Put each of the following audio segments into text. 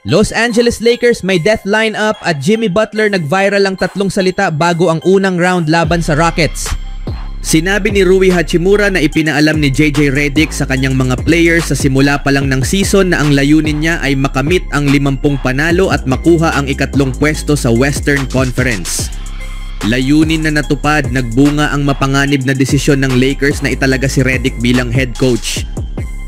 Los Angeles Lakers may death lineup at Jimmy Butler nag-viral ang tatlong salita bago ang unang round laban sa Rockets. Sinabi ni Rui Hachimura na ipinaalam ni JJ Redick sa kanyang mga players sa simula pa lang ng season na ang layunin niya ay makamit ang 50 panalo at makuha ang ikatlong pwesto sa Western Conference. Layunin na natupad, nagbunga ang mapanganib na desisyon ng Lakers na italaga si Redick bilang head coach.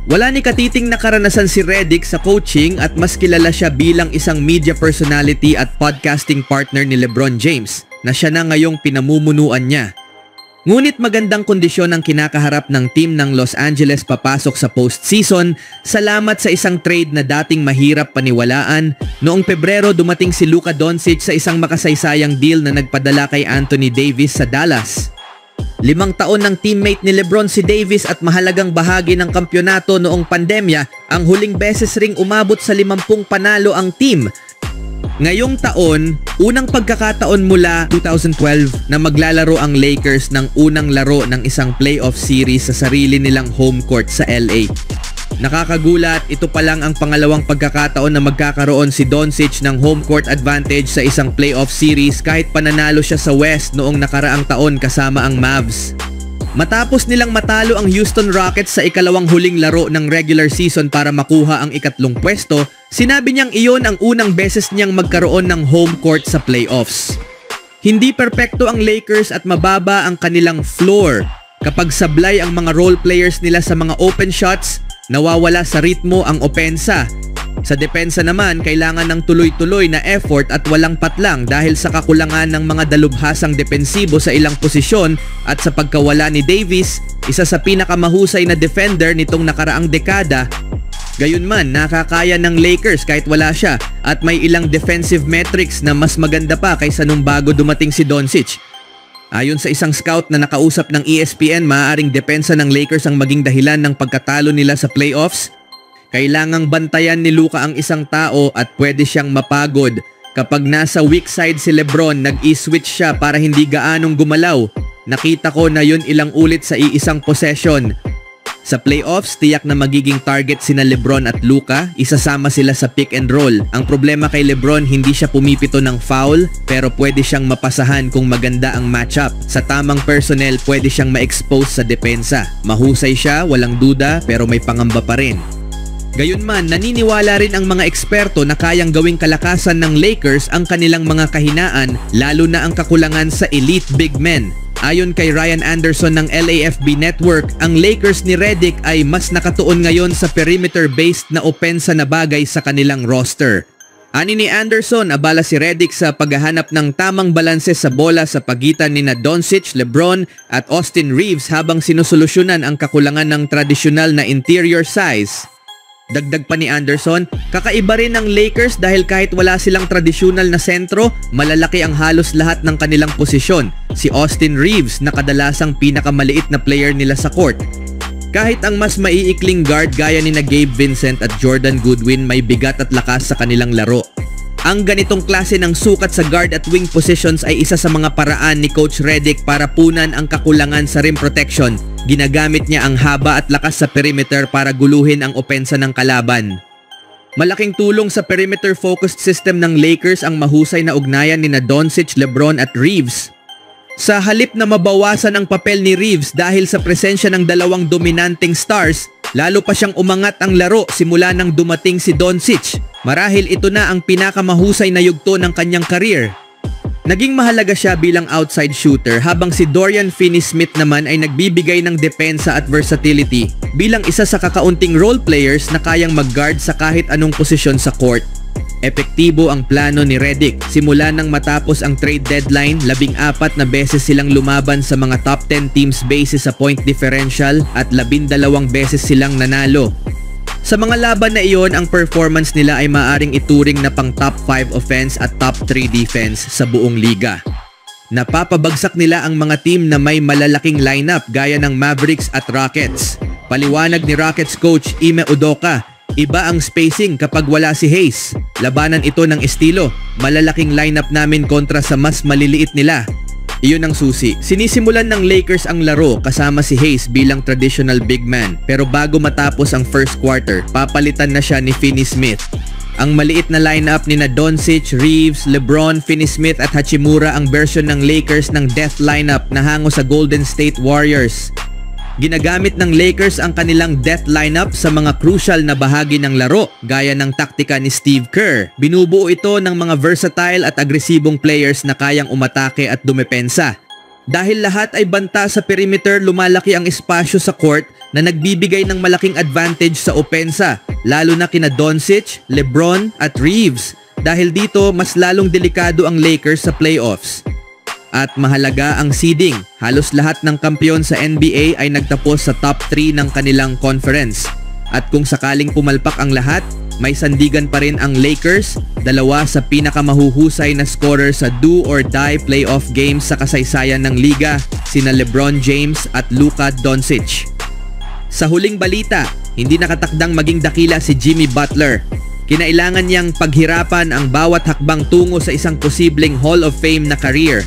Wala ni katiting na karanasan si Redick sa coaching at mas kilala siya bilang isang media personality at podcasting partner ni LeBron James na siya na ngayong pinamumunuan niya. Ngunit magandang kondisyon ang kinakaharap ng team ng Los Angeles papasok sa postseason salamat sa isang trade na dating mahirap paniwalaan. Noong Pebrero dumating si Luka Doncic sa isang makasaysayang deal na nagpadala kay Anthony Davis sa Dallas. 5 taon ng teammate ni LeBron si Davis at mahalagang bahagi ng kampyonato noong pandemya, ang huling beses ring umabot sa 50 panalo ang team. Ngayong taon, unang pagkakataon mula 2012 na maglalaro ang Lakers ng unang laro ng isang playoff series sa sarili nilang home court sa LA. Nakakagulat, ito pa lang ang pangalawang pagkakataon na magkakaroon si Doncic ng home court advantage sa isang playoff series kahit pananalo siya sa West noong nakaraang taon kasama ang Mavs. Matapos nilang matalo ang Houston Rockets sa ikalawang huling laro ng regular season para makuha ang ikatlong pwesto, sinabi niyang iyon ang unang beses niyang magkaroon ng home court sa playoffs. Hindi perpekto ang Lakers at mababa ang kanilang floor. Kapag sablay ang mga role players nila sa mga open shots, nawawala sa ritmo ang opensa. Sa depensa naman, kailangan ng tuloy-tuloy na effort at walang patlang dahil sa kakulangan ng mga dalubhasang depensibo sa ilang posisyon at sa pagkawala ni Davis, isa sa pinakamahusay na defender nitong nakaraang dekada. Gayunman, nakakaya ng Lakers kahit wala siya at may ilang defensive metrics na mas maganda pa kaysa nung bago dumating si Doncic. Ayon sa isang scout na nakausap ng ESPN, maaaring depensa ng Lakers ang maging dahilan ng pagkatalo nila sa playoffs. Kailangang bantayan ni Luka ang isang tao at pwede siyang mapagod. Kapag nasa weak side si LeBron, nag-i-switch siya para hindi gaanong gumalaw. Nakita ko na yun ilang ulit sa iisang possession. Sa playoffs, tiyak na magiging target sina LeBron at Luka, isasama sila sa pick and roll. Ang problema kay LeBron, hindi siya pumipito ng foul, pero pwede siyang mapasahan kung maganda ang matchup. Sa tamang personnel, pwede siyang ma-expose sa depensa. Mahusay siya, walang duda, pero may pangamba pa rin. Gayunman, naniniwala rin ang mga eksperto na kayang gawing kalakasan ng Lakers ang kanilang mga kahinaan, lalo na ang kakulangan sa elite big men. Ayon kay Ryan Anderson ng LAFB Network, ang Lakers ni Redick ay mas nakatuon ngayon sa perimeter-based na opensa na bagay sa kanilang roster. Ani ni Anderson, abala si Redick sa paghahanap ng tamang balanse sa bola sa pagitan ni Doncic, LeBron at Austin Reeves habang sinusolusyonan ang kakulangan ng tradisyonal na interior size. Dagdag pa ni Anderson, kakaiba rin ng Lakers dahil kahit wala silang tradisyonal na sentro, malalaki ang halos lahat ng kanilang posisyon. Si Austin Reeves na kadalasang pinakamaliit na player nila sa court. Kahit ang mas maiikling guard gaya ni Gabe Vincent at Jordan Goodwin may bigat at lakas sa kanilang laro. Ang ganitong klase ng sukat sa guard at wing positions ay isa sa mga paraan ni Coach Redick para punan ang kakulangan sa rim protection. Ginagamit niya ang haba at lakas sa perimeter para guluhin ang opensa ng kalaban. Malaking tulong sa perimeter-focused system ng Lakers ang mahusay na ugnayan ni Doncic, LeBron at Reeves. Sa halip na mabawasan ang papel ni Reeves dahil sa presensya ng dalawang dominanteng stars, lalo pa siyang umangat ang laro simula nang dumating si Doncic. Marahil ito na ang pinakamahusay na yugto ng kanyang career. Naging mahalaga siya bilang outside shooter habang si Dorian Finney-Smith naman ay nagbibigay ng depensa at versatility bilang isa sa kakaunting role players na kayang mag-guard sa kahit anong posisyon sa court. Epektibo ang plano ni Redick. Simula nang matapos ang trade deadline, 14 na beses silang lumaban sa mga top 10 teams basis sa point differential at 12 beses silang nanalo. Sa mga laban na iyon, ang performance nila ay maaring ituring na pang top 5 offense at top 3 defense sa buong liga. Napapabagsak nila ang mga team na may malalaking lineup gaya ng Mavericks at Rockets. Paliwanag ni Rockets coach Ime Udoka, iba ang spacing kapag wala si Hayes. Labanan ito ng estilo, malalaking lineup namin kontra sa mas maliliit nila. Iyon ang susi. Sinisimulan ng Lakers ang laro kasama si Hayes bilang traditional big man, pero bago matapos ang first quarter, papalitan na siya ni Finney-Smith. Ang maliit na lineup ni na Doncic, Reeves, LeBron, Finney-Smith at Hachimura ang version ng Lakers ng death lineup na hango sa Golden State Warriors. Ginagamit ng Lakers ang kanilang death lineup sa mga crucial na bahagi ng laro gaya ng taktika ni Steve Kerr. Binubuo ito ng mga versatile at agresibong players na kayang umatake at dumepensa. Dahil lahat ay banta sa perimeter, lumalaki ang espasyo sa court na nagbibigay ng malaking advantage sa opensa, lalo na kina Doncic, LeBron at Reeves. Dahil dito, mas lalong delikado ang Lakers sa playoffs. At mahalaga ang seeding. Halos lahat ng kampiyon sa NBA ay nagtapos sa top 3 ng kanilang conference. At kung sakaling pumalpak ang lahat, may sandigan pa rin ang Lakers, dalawa sa pinakamahuhusay na scorer sa do-or-die playoff games sa kasaysayan ng liga, sina LeBron James at Luka Doncic. Sa huling balita, hindi nakatakdang maging dakila si Jimmy Butler. Kinailangan niyang paghirapan ang bawat hakbang tungo sa isang posibleng Hall of Fame na career.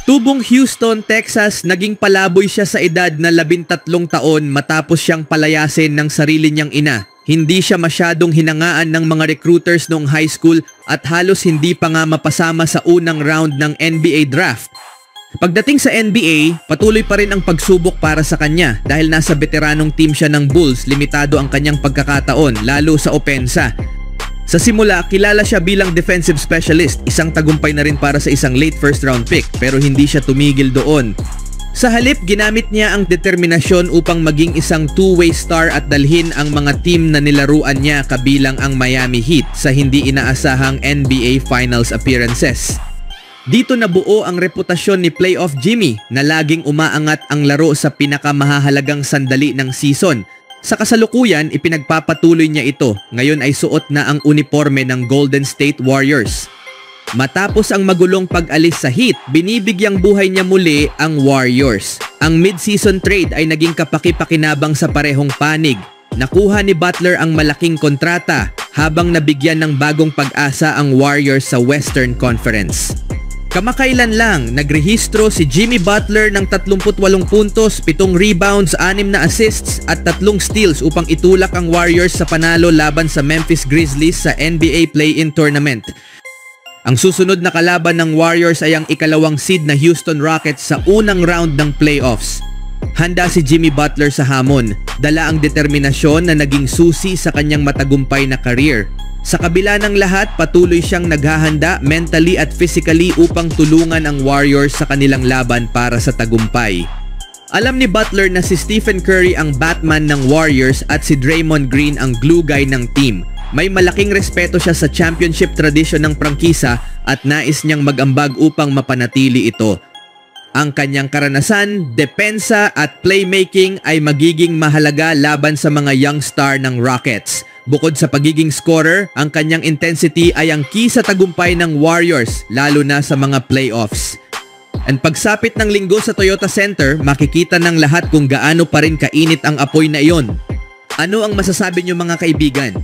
Tubong Houston, Texas, naging palaboy siya sa edad na 13 taon matapos siyang palayasin ng sarili niyang ina. Hindi siya masyadong hinangaan ng mga recruiters noong high school at halos hindi pa nga mapasama sa unang round ng NBA draft. Pagdating sa NBA, patuloy pa rin ang pagsubok para sa kanya dahil nasa veteranong team siya ng Bulls, limitado ang kanyang pagkakataon lalo sa opensa. Sa simula, kilala siya bilang defensive specialist, isang tagumpay na rin para sa isang late first round pick pero hindi siya tumigil doon. Sa halip, ginamit niya ang determinasyon upang maging isang two-way star at dalhin ang mga team na nilaruan niya kabilang ang Miami Heat sa hindi inaasahang NBA Finals appearances. Dito nabuo ang reputasyon ni Playoff Jimmy na laging umaangat ang laro sa pinakamahahalagang sandali ng season. Sa kasalukuyan, ipinagpapatuloy niya ito. Ngayon ay suot na ang uniforme ng Golden State Warriors. Matapos ang magulong pag-alis sa Heat, binibigyang buhay niya muli ang Warriors. Ang mid-season trade ay naging kapaki-pakinabang sa parehong panig. Nakuha ni Butler ang malaking kontrata habang nabigyan ng bagong pag-asa ang Warriors sa Western Conference. Kamakailan lang, nagrehistro si Jimmy Butler ng 38 puntos, 7 rebounds, 6 na assists at 3 steals upang itulak ang Warriors sa panalo laban sa Memphis Grizzlies sa NBA Play-In Tournament. Ang susunod na kalaban ng Warriors ay ang ikalawang seed na Houston Rockets sa unang round ng playoffs. Handa si Jimmy Butler sa hamon, dala ang determinasyon na naging susi sa kanyang matagumpay na career. Sa kabila ng lahat, patuloy siyang naghahanda mentally at physically upang tulungan ang Warriors sa kanilang laban para sa tagumpay. Alam ni Butler na si Stephen Curry ang Batman ng Warriors at si Draymond Green ang glue guy ng team. May malaking respeto siya sa championship tradition ng prangkisa at nais niyang mag-ambag upang mapanatili ito. Ang kanyang karanasan, depensa at playmaking ay magiging mahalaga laban sa mga young star ng Rockets. Bukod sa pagiging scorer, ang kanyang intensity ay ang key sa tagumpay ng Warriors, lalo na sa mga playoffs. Ang pagsapit ng linggo sa Toyota Center, makikita ng lahat kung gaano pa rin kainit ang apoy na iyon. Ano ang masasabi niyo mga kaibigan?